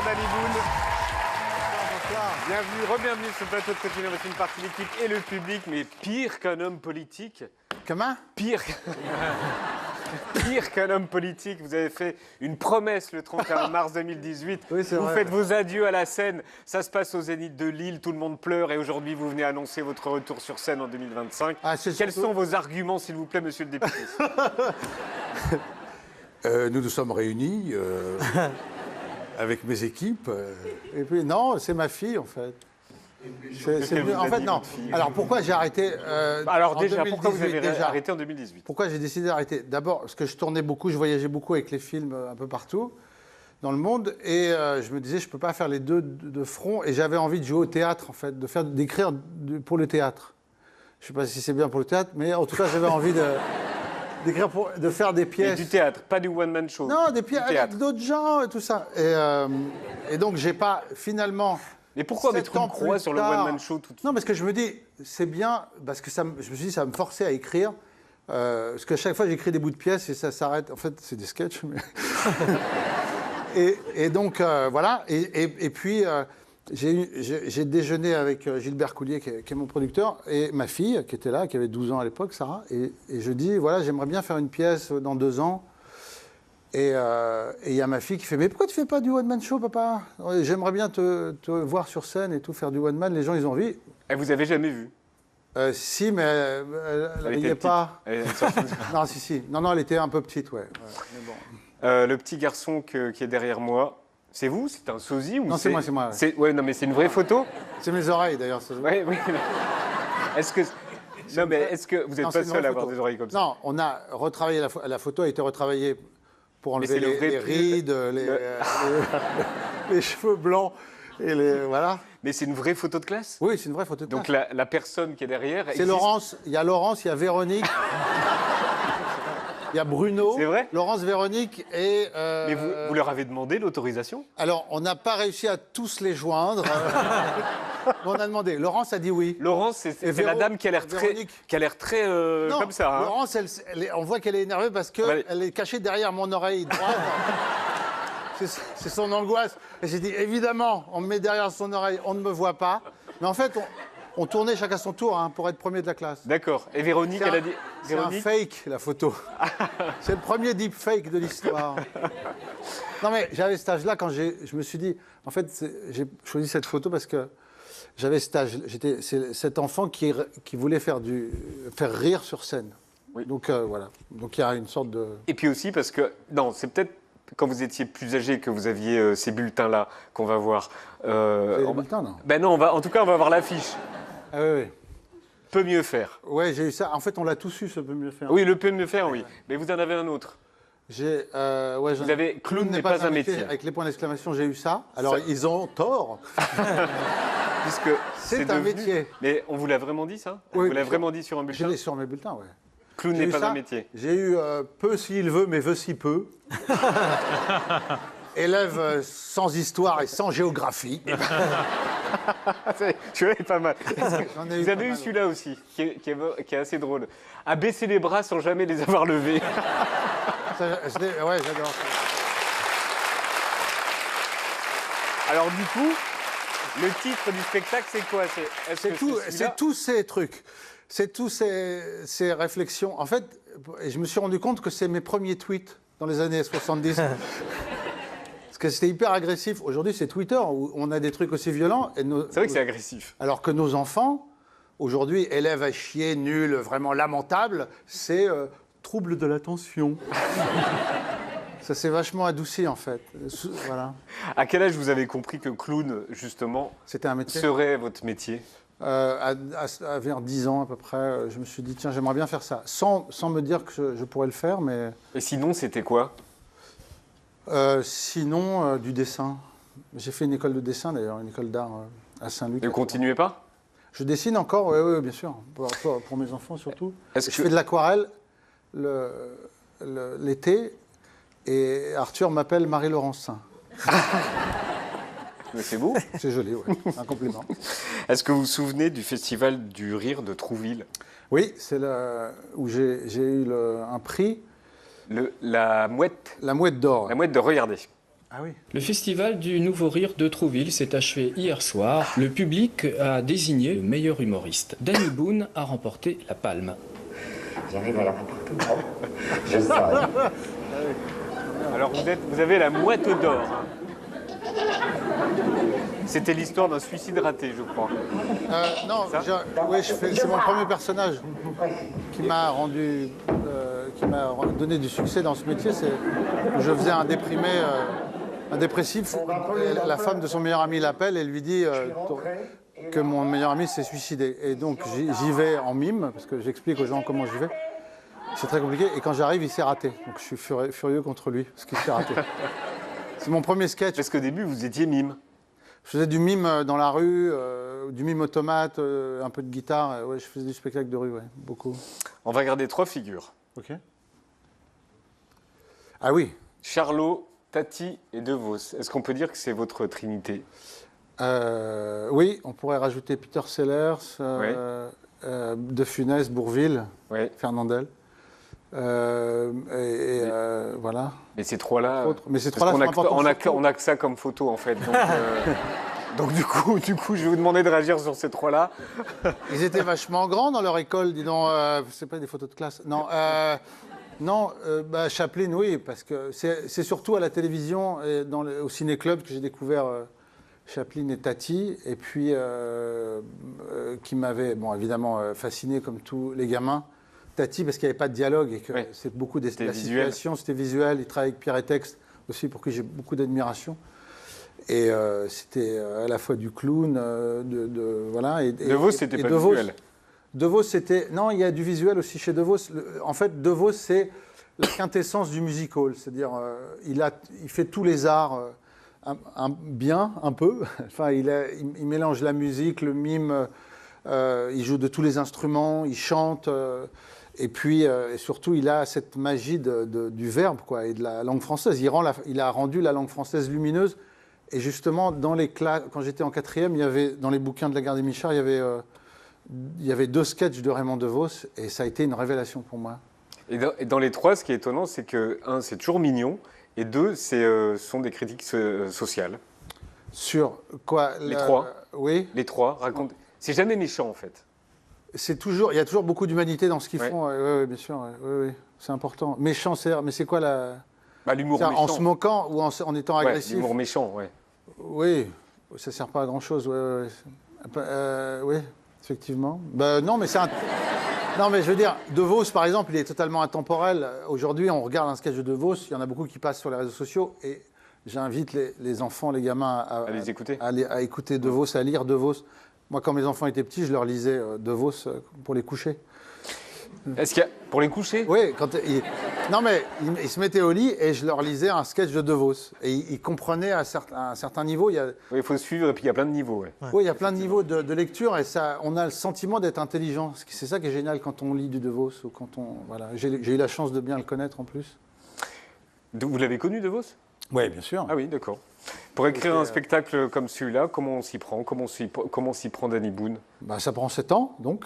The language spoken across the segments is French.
Danny Boone. Bienvenue, re-bienvenue sur le plateau de Coach Innovation, une partie de l'équipe et le public, mais pire qu'un homme politique. Comment? Pire qu'un homme politique. Vous avez fait une promesse le 31 mars 2018. Oui, c'est vous vrai. faites vos adieux à la scène. Ça se passe au Zénith de Lille. Tout le monde pleure. Et aujourd'hui, vous venez annoncer votre retour sur scène en 2025. Quels sont vos arguments, s'il vous plaît, monsieur le député? Nous nous sommes réunis avec mes équipes. Et puis, non, c'est ma fille, en fait. En fait, non. Alors, pourquoi j'ai arrêté Alors en déjà, 2018, pourquoi vous avez déjà arrêté en 2018? Pourquoi j'ai décidé d'arrêter? D'abord, parce que je tournais beaucoup, je voyageais beaucoup avec les films un peu partout dans le monde. Et je me disais, je ne peux pas faire les deux de front. Et j'avais envie de jouer au théâtre, en fait, d'écrire pour le théâtre. Je ne sais pas si c'est bien pour le théâtre, mais en tout cas, j'avais envie de faire des pièces. Et du théâtre, pas du one-man show. Non, des pièces avec d'autres gens et tout ça. Et donc, j'ai pas, finalement... Mais pourquoi mettre une croix sur le one-man show tout de suite? Non, parce que je me dis, c'est bien, parce que je me suis dit, ça va me forcer à écrire. Parce qu'à chaque fois, j'écris des bouts de pièces et ça s'arrête. En fait, c'est des sketchs. Mais... et donc, voilà. Et puis, j'ai déjeuné avec Gilbert Coulier, qui est mon producteur, et ma fille, qui était là, qui avait 12 ans à l'époque, Sarah. Et je dis, voilà, j'aimerais bien faire une pièce dans 2 ans. Et il y a ma fille qui fait « Mais pourquoi tu fais pas du one-man show, papa? J'aimerais bien te voir sur scène et tout, faire du one-man. Les gens, ils ont envie. » Et vous avez jamais vu? Si, mais elle n'y est pas. Non, si. Non, elle était un peu petite, ouais. Mais bon. Le petit garçon qui est derrière moi, c'est vous? C'est un sosie ou Non, c'est moi. Ouais. Ouais, non, mais c'est une vraie photo? C'est mes oreilles, d'ailleurs. Oui. Est-ce que... Non, mais est-ce que vous n'êtes pas seul à avoir des oreilles comme ça? Non, on a retravaillé la photo, a été retravaillée pour enlever les pull. rides, les cheveux blancs, et voilà. Mais c'est une vraie photo de classe? Oui, c'est une vraie photo de classe. Donc la personne qui est derrière... C'est Laurence, il y a Laurence, il y a Véronique, il y a Bruno, C'est vrai? Laurence, Véronique et... Mais vous leur avez demandé l'autorisation? Alors, on n'a pas réussi à tous les joindre. On a demandé. Laurence a dit oui. Laurence, c'est la dame qui a l'air très Non, comme ça. Hein. Laurence, on voit qu'elle est énervée parce qu'elle est cachée derrière mon oreille droite. C'est son angoisse. Et j'ai dit, évidemment, on me met derrière son oreille, on ne me voit pas. Mais en fait, on tournait chacun son tour pour être premier de la classe. D'accord. Et Véronique, elle a dit... C'est un fake, la photo. C'est le premier deep fake de l'histoire. Non, mais j'avais cet âge-là quand je me suis dit... En fait, j'ai choisi cette photo parce que j'avais cet âge. C'est cet enfant qui voulait faire rire sur scène. Oui. Donc, voilà. Donc, il y a une sorte de... Et puis aussi parce que... Non, c'est peut-être quand vous étiez plus âgé que vous aviez ces bulletins-là qu'on va voir. Les bulletins, non? Ben non, en tout cas, on va voir l'affiche. Ah oui. Peut mieux faire. Ouais, j'ai eu ça. En fait, on l'a tous eu, ce peut mieux faire. Oui, le peut mieux faire, oui. Mais vous en avez un autre. Vous avez Clown n'est pas un métier. Avec les points d'exclamation, j'ai eu ça. Alors, ils ont tort. Puisque c'est un métier. Mais on vous l'a vraiment dit, ça? Oui, vous l'avez vraiment dit sur un bulletin? Je l'ai sur mes bulletins, oui. Clown n'est pas un métier. J'ai eu peu s'il veut, mais veut si peu. Élève sans histoire et sans géographie. Tu vois, il est pas mal. Vous avez eu mal, celui-là aussi, qui est assez drôle. À baisser les bras sans jamais les avoir levés. Ouais, j'adore ça. Alors du coup, le titre du spectacle, c'est quoi? C'est tous ces trucs. C'est tous ces réflexions. En fait, je me suis rendu compte que c'est mes premiers tweets dans les années 70. Parce que c'était hyper agressif. Aujourd'hui, c'est Twitter où on a des trucs aussi violents. C'est vrai que c'est agressif. Alors que nos enfants, aujourd'hui, élèves à chier, nuls, vraiment lamentables, c'est trouble de l'attention. Ça s'est vachement adouci, en fait. Voilà. À quel âge vous avez compris que clown, justement, c'était un métier? Serait votre métier? Vers 10 ans à peu près, je me suis dit, tiens, j'aimerais bien faire ça. Sans me dire que je pourrais le faire, mais... Et sinon, c'était quoi? Sinon, du dessin. J'ai fait une école de dessin, d'ailleurs, une école d'art à Saint-Luc. Et vous continuez pas? Je dessine encore, oui, bien sûr. Pour mes enfants, surtout. Je fais de l'aquarelle l'été, et Arthur m'appelle Marie-Laurence. Mais c'est beau. C'est joli, oui. Un compliment. Est-ce que vous vous souvenez du Festival du Rire de Trouville? Oui, c'est où j'ai eu un prix. La mouette. La mouette d'or. La mouette de Regardez. Ah oui. Le festival du Nouveau Rire de Trouville s'est achevé hier soir. Le public a désigné le meilleur humoriste. Danny Boone a remporté la palme. J'arrive à la remporter. Je sens. Alors vous avez la mouette d'or. C'était l'histoire d'un suicide raté, je crois. Non, oui, c'est mon premier personnage qui m'a donné du succès dans ce métier. Je faisais un déprimé, un dépressif. Et la femme de son meilleur ami l'appelle et lui dit que mon meilleur ami s'est suicidé. Et donc j'y vais en mime, parce que j'explique aux gens comment j'y vais. C'est très compliqué. Et quand j'arrive, il s'est raté. Donc je suis furieux contre lui, parce qu'il s'est raté. C'est mon premier sketch. Parce qu'au début, vous étiez mime. Je faisais du mime dans la rue, du mime automate, un peu de guitare. Ouais, je faisais du spectacle de rue, ouais, beaucoup. On va regarder 3 figures. Ok. Ah oui. Charlot, Tati et De Vos. Est-ce qu'on peut dire que c'est votre trinité? Oui, on pourrait rajouter Peter Sellers, De Funès, Bourvil, Fernandel. Voilà. Mais ces trois-là, on a que ça comme photo en fait. Donc, du coup, je vais vous demander de réagir sur ces trois-là. Ils étaient vachement grands dans leur école, dis donc. C'est pas des photos de classe. Non, Chaplin, oui, parce que c'est surtout à la télévision et au ciné-club que j'ai découvert Chaplin et Tati, et puis qui m'avaient, bon, évidemment, fasciné comme tous les gamins. Tati, parce qu'il n'y avait pas de dialogue et que c'est beaucoup de la situation, c'était visuel. Il travaille avec Pierre Etexte aussi, pour qui j'ai beaucoup d'admiration. Et c'était à la fois du clown, voilà. De Vos, c'était pas visuel. De Vos, c'était... Non, il y a du visuel aussi chez De Vos. En fait, De Vos, c'est la quintessence du music hall. C'est-à-dire, il fait tous les arts bien, un peu. Enfin, il mélange la musique, le mime, il joue de tous les instruments, il chante... Et puis, et surtout, il a cette magie du verbe, quoi, et de la langue française. Il a rendu la langue française lumineuse. Et justement, dans les classes, quand j'étais en 4e, il y avait, dans les bouquins de la Gare des Michards, il y avait 2 sketchs de Raymond DeVos, et ça a été une révélation pour moi. Et dans les 3, ce qui est étonnant, c'est que, 1, c'est toujours mignon, et 2, ce sont des critiques sociales. Sur quoi? Les 3. Oui. Les 3, racontent. C'est jamais méchant, en fait. Il y a toujours beaucoup d'humanité dans ce qu'ils font. Oui, bien sûr. Oui. C'est important. Méchant, mais c'est quoi l'humour méchant. En se moquant ou en étant agressif? L'humour méchant, oui. Oui, ça ne sert pas à grand-chose. Oui, effectivement. Non, mais non, mais je veux dire, De Vos, par exemple, il est totalement intemporel. Aujourd'hui, on regarde un sketch de Vos, il y en a beaucoup qui passent sur les réseaux sociaux, et j'invite les enfants, les gamins à les écouter. À écouter De Vos, à lire De Vos. Moi, quand mes enfants étaient petits, je leur lisais De Vos pour les coucher. Est-ce qu'il y a... Pour les coucher? Oui, non mais ils se mettaient au lit et je leur lisais un sketch de Vos. Et ils comprenaient à un certain niveau. Oui, il faut suivre et puis il y a plein de niveaux. Oui, il y a plein de niveaux de lecture et on a le sentiment d'être intelligent. C'est ça qui est génial quand on lit du De Vos. Ou quand voilà. J'ai eu la chance de bien le connaître en plus. Vous l'avez connu, De Vos? Oui, bien sûr. Ah oui, d'accord. Pour écrire un spectacle comme celui-là, comment on s'y prend? Comment s'y prend Danny Boone? Ça prend 7 ans, donc.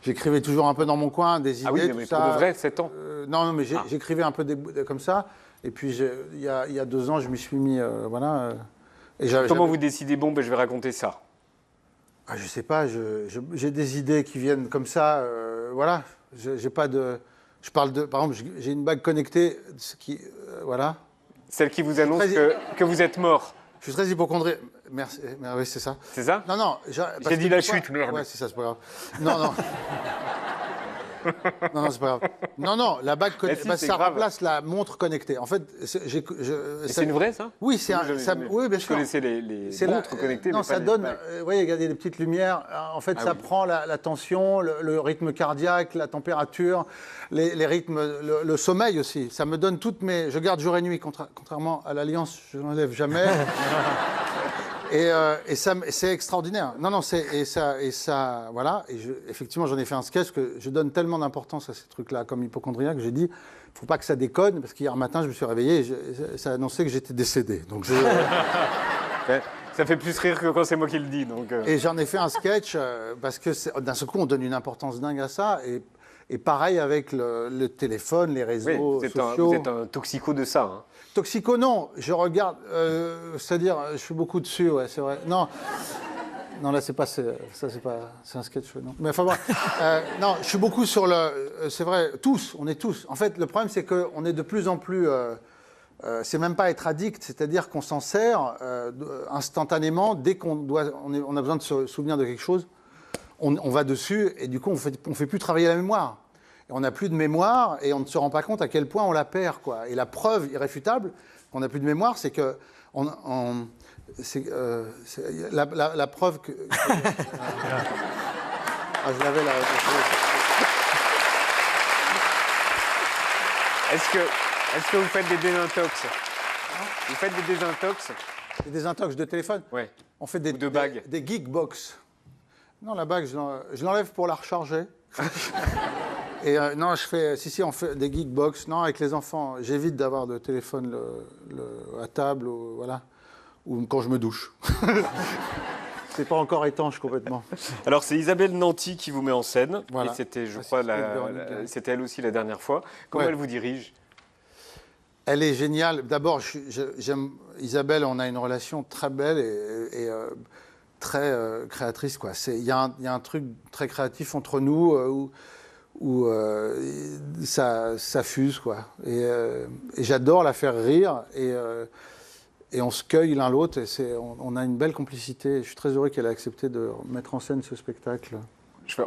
J'écrivais toujours un peu dans mon coin, des idées, tout ça. Ah oui, mais pour de vrai, 7 ans? Non, mais j'écrivais un peu comme ça. Et puis, il y a 2 ans, je m'y suis mis, voilà. Comment vous décidez, je vais raconter ça? Je sais pas, j'ai des idées qui viennent comme ça, voilà. J'ai pas de... Je parle de... Par exemple, j'ai une bague connectée, voilà. Celle qui vous annonce que vous êtes mort. Je suis très hypocondriaque. Merci. Oui, c'est ça. C'est ça? Non. J'ai dit la chute, merde. Ouais, c'est ça, c'est pas grave. Non. Non, c'est pas grave. Non, la bague connectée, ça remplace la montre connectée. En fait, c'est une vraie, ça? Oui, oui, bien sûr. Je connaissais les montres connectées, non, mais ça donne... Oui, regardez les petites lumières. En fait, ça prend la tension, le rythme cardiaque, la température, les rythmes, le sommeil aussi. Ça me donne toutes mes... Je garde jour et nuit, contrairement à l'Alliance, je n'enlève jamais. Et c'est extraordinaire. Non, voilà. Et effectivement, j'en ai fait un sketch que je donne tellement d'importance à ces trucs-là, comme hypocondriaque, que j'ai dit, il ne faut pas que ça déconne, parce qu'hier matin, je me suis réveillé et ça annonçait que j'étais décédé. Donc ça fait plus rire que quand c'est moi qui le dis. Donc Et j'en ai fait un sketch, parce que d'un seul coup, on donne une importance dingue à ça. Et pareil avec le téléphone, les réseaux sociaux. Vous êtes un toxico de ça. Hein. Toxico, non. Je regarde, c'est-à-dire, je suis beaucoup dessus, ouais, c'est vrai. Non, là, c'est pas, ça, c'est pas, c'est un sketch, non. Mais enfin bon, non, je suis beaucoup sur c'est vrai, on est tous. En fait, le problème, c'est qu'on est de plus en plus. C'est même pas être addict, c'est-à-dire qu'on s'en sert instantanément dès qu'on a besoin de se souvenir de quelque chose. On va dessus et du coup, on fait plus travailler la mémoire. Et on n'a plus de mémoire et on ne se rend pas compte à quel point on la perd, quoi. Et la preuve irréfutable qu'on n'a plus de mémoire, c'est que la preuve que. Je l'avais là. Est-ce que vous faites des désintox? Vous faites des désintox? Des désintox de téléphone? Ouais. On fait de bagues? Des Geekbox. Non, la bague, je l'enlève pour la recharger. Et non, on fait des Geekbox. Non, avec les enfants, j'évite d'avoir de téléphone à table, voilà, ou quand je me douche. C'est pas encore étanche complètement. Alors, c'est Isabelle Nanty qui vous met en scène. Voilà. Et c'était, je crois, c'était elle aussi la dernière fois. Comment elle vous dirige? Elle est géniale. D'abord, j'aime Isabelle, on a une relation très belle et très créatrice, quoi. Il y a un truc très créatif entre nous où ça fuse, quoi. Et j'adore la faire rire et on se cueille l'un l'autre et on a une belle complicité. Je suis très heureux qu'elle ait accepté de mettre en scène ce spectacle.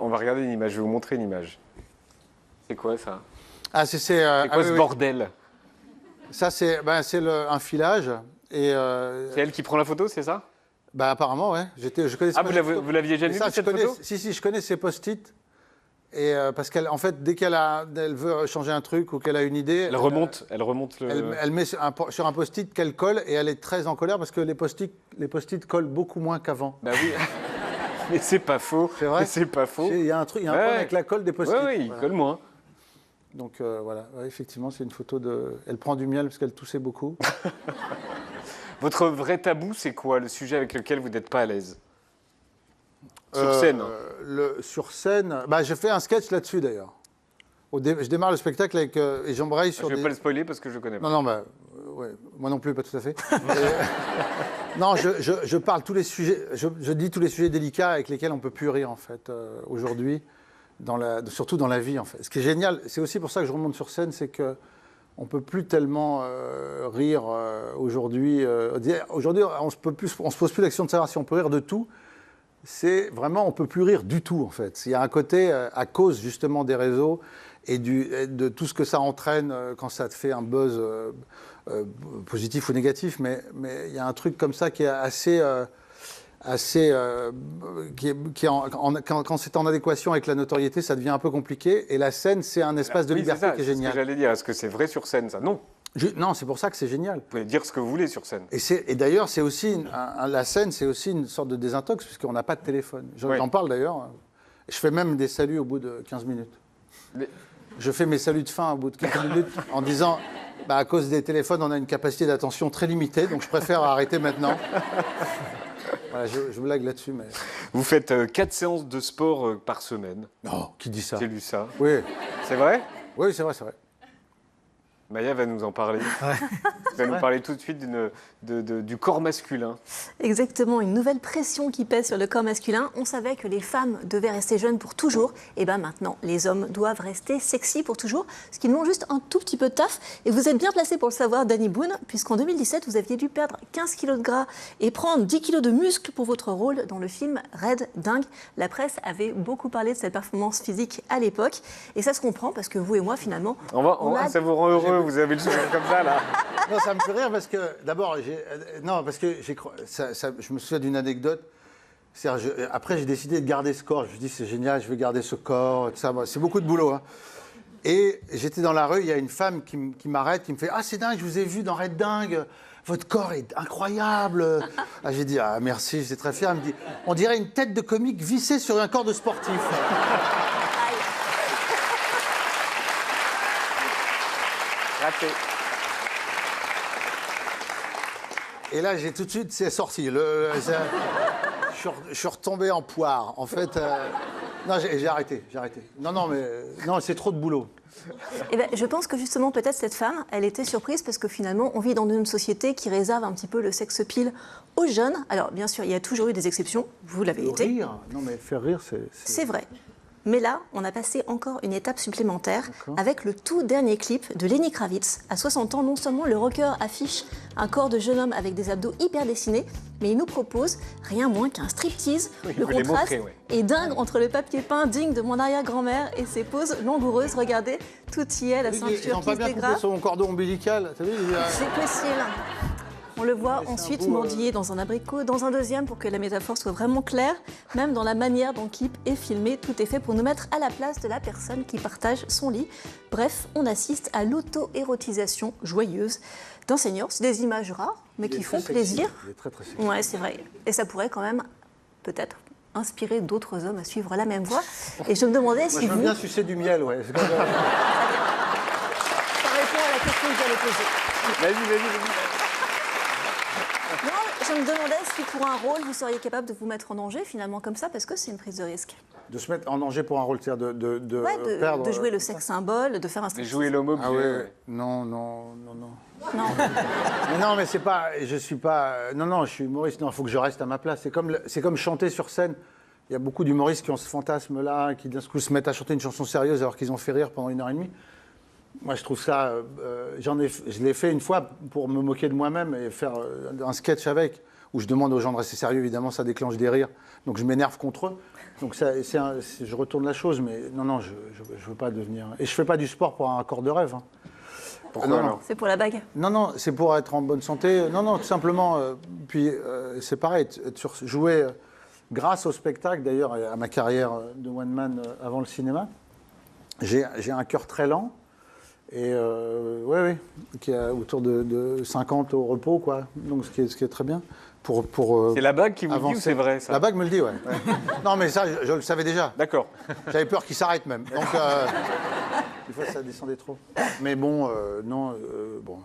On va regarder une image, je vais vous montrer une image. C'est quoi ça? Ah, c'est quoi ce bordel? Ça, c'est un filage. C'est elle qui prend la photo, c'est ça? Bah, apparemment, ouais. Je connaissais pas vous l'aviez jamais vu, cette photo? Si, je connais ces post-it. Et parce qu'en fait, dès elle veut changer un truc ou qu'elle a une idée... Elle remonte le... Elle met sur un post-it qu'elle colle et elle est très en colère parce que les post-it collent beaucoup moins qu'avant. Bah oui. Mais c'est pas faux. C'est vrai. C'est pas faux. Il y a un problème avec la colle des post-it. Oui, il colle moins. Donc voilà, effectivement, c'est une photo de... Elle prend du miel parce qu'elle toussait beaucoup. Votre vrai tabou, c'est quoi? Le sujet avec lequel vous n'êtes pas à l'aise? Sur scène. Sur scène, je fais un sketch là-dessus d'ailleurs. Je démarre le spectacle avec et j'embraye sur. Je ne vais pas le spoiler parce que je connais pas. Non, ouais, moi non plus, pas tout à fait. Non, je parle tous les sujets. Je dis tous les sujets délicats avec lesquels on peut plus rire en fait aujourd'hui, surtout dans la vie en fait. Ce qui est génial, c'est aussi pour ça que je remonte sur scène, c'est que on peut plus tellement rire aujourd'hui. Aujourd'hui, on se pose plus la question de savoir si on peut rire de tout. C'est vraiment, on ne peut plus rire du tout, en fait. Il y a un côté, à cause justement des réseaux et de tout ce que ça entraîne quand ça te fait un buzz positif ou négatif, mais il y a un truc comme ça qui est quand c'est en adéquation avec la notoriété, ça devient un peu compliqué. Et la scène, c'est un espace de liberté qui est génial. C'est ce que j'allais dire. Est-ce que c'est vrai sur scène, ça? Non. Non, c'est pour ça que c'est génial. Vous pouvez dire ce que vous voulez sur scène. Et d'ailleurs, c'est aussi la scène, c'est aussi une sorte de désintox, puisqu'on n'a pas de téléphone. J'en parle d'ailleurs. Je fais même des saluts au bout de 15 minutes. Je fais mes saluts de fin au bout de 15 minutes en disant, à cause des téléphones, on a une capacité d'attention très limitée, donc je préfère arrêter maintenant. Voilà, je blague là-dessus. Mais... Vous faites 4 séances de sport par semaine. Non, qui dit ça? J'ai lu ça. Oui. C'est vrai? Oui, c'est vrai, c'est vrai. Maya va nous en parler. Ouais. Elle va nous parler tout de suite du corps masculin. Exactement, une nouvelle pression qui pèse sur le corps masculin. On savait que les femmes devaient rester jeunes pour toujours. Et bien maintenant, les hommes doivent rester sexy pour toujours, ce qui demande juste un tout petit peu de taf. Et vous êtes bien placé pour le savoir, Danny Boone, puisqu'en 2017, vous aviez dû perdre 15 kilos de gras et prendre 10 kilos de muscles pour votre rôle dans le film Red Dingue. La presse avait beaucoup parlé de cette performance physique à l'époque. Et ça se comprend parce que vous et moi, finalement... Ça vous rend heureux, vous avez le sourire comme ça, là. Non, ça me fait rire parce que, d'abord, je me souviens d'une anecdote. Après, j'ai décidé de garder ce corps. Je me suis dit, c'est génial, je vais garder ce corps. Tout ça. C'est beaucoup de boulot. Hein. Et j'étais dans la rue, il y a une femme qui m'arrête, qui me fait « Ah, c'est dingue, je vous ai vu dans Red Dingue. Votre corps est incroyable. » J'ai dit « Ah, merci, j'étais très fier. » Elle me dit « On dirait une tête de comique vissée sur un corps de sportif. » Raté. Et là, j'ai tout de suite, c'est sorti. Je suis retombé en poire. En fait, Non, j'ai arrêté. Non, mais non, c'est trop de boulot. Eh ben, je pense que justement, peut-être cette femme, elle était surprise parce que finalement, on vit dans une société qui réserve un petit peu le sex appeal aux jeunes. Alors, bien sûr, il y a toujours eu des exceptions, vous l'avez été. Rire, non mais faire rire, C'est vrai. Mais là, on a passé encore une étape supplémentaire avec le tout dernier clip de Lenny Kravitz. À 60 ans, non seulement le rocker affiche un corps de jeune homme avec des abdos hyper dessinés, mais il nous propose rien moins qu'un striptease. Le contraste est dingue entre le papier peint digne de mon arrière-grand-mère et ses poses langoureuses. Regardez, tout y est, la ceinture ils n'ont pas qui se bien coupé dégrade. son cordon ombilical. C'est possible. On le voit ensuite mordiller dans un abricot, dans un deuxième pour que la métaphore soit vraiment claire. Même dans la manière dont le clip est filmé, tout est fait pour nous mettre à la place de la personne qui partage son lit. Bref, on assiste à l'auto-érotisation joyeuse d'un senior. C'est des images rares, mais qui font plaisir. Il est très très sexy. Ouais, c'est vrai. Et ça pourrait quand même, peut-être, inspirer d'autres hommes à suivre la même voie. Et je me demandais si Moi, je veux bien sucer du miel, ouais. Ça répond à la question que j'allais poser. Vas-y. Non, je me demandais si pour un rôle, vous seriez capable de vous mettre en danger finalement comme ça, parce que c'est une prise de risque. De se mettre en danger pour un rôle, c'est-à-dire de perdre... De jouer le sexe symbole, de faire un De striptease. jouer l'homme Ah objet. ouais. Non. Non. Mais non, mais c'est pas... Je suis pas... Non, je suis humoriste. Non, il faut que je reste à ma place. C'est comme chanter sur scène. Il y a beaucoup d'humoristes qui ont ce fantasme-là, qui d'un coup se mettent à chanter une chanson sérieuse alors qu'ils ont fait rire pendant 1h30. Moi, je trouve ça... je l'ai fait une fois pour me moquer de moi-même et faire un sketch avec, où je demande aux gens de rester sérieux. Évidemment, ça déclenche des rires. Donc, je m'énerve contre eux. Donc, je retourne la chose. Mais non, je veux pas devenir... Et je fais pas du sport pour un corps de rêve. Hein. Pourquoi non. C'est pour la bague. Non, c'est pour être en bonne santé. Non, tout simplement. Puis, c'est pareil, jouer grâce au spectacle, d'ailleurs, à ma carrière de one man avant le cinéma. J'ai un cœur très lent. Et oui, qui est autour de 50 au repos, quoi. Donc, ce qui est très bien. C'est la bague qui vous avancer. dit ou c'est vrai, ça? La bague me le dit, ouais. Non, mais ça, je le savais déjà. D'accord. J'avais peur qu'il s'arrête même. Donc, des fois, ça descendait trop. Mais bon, non, bon.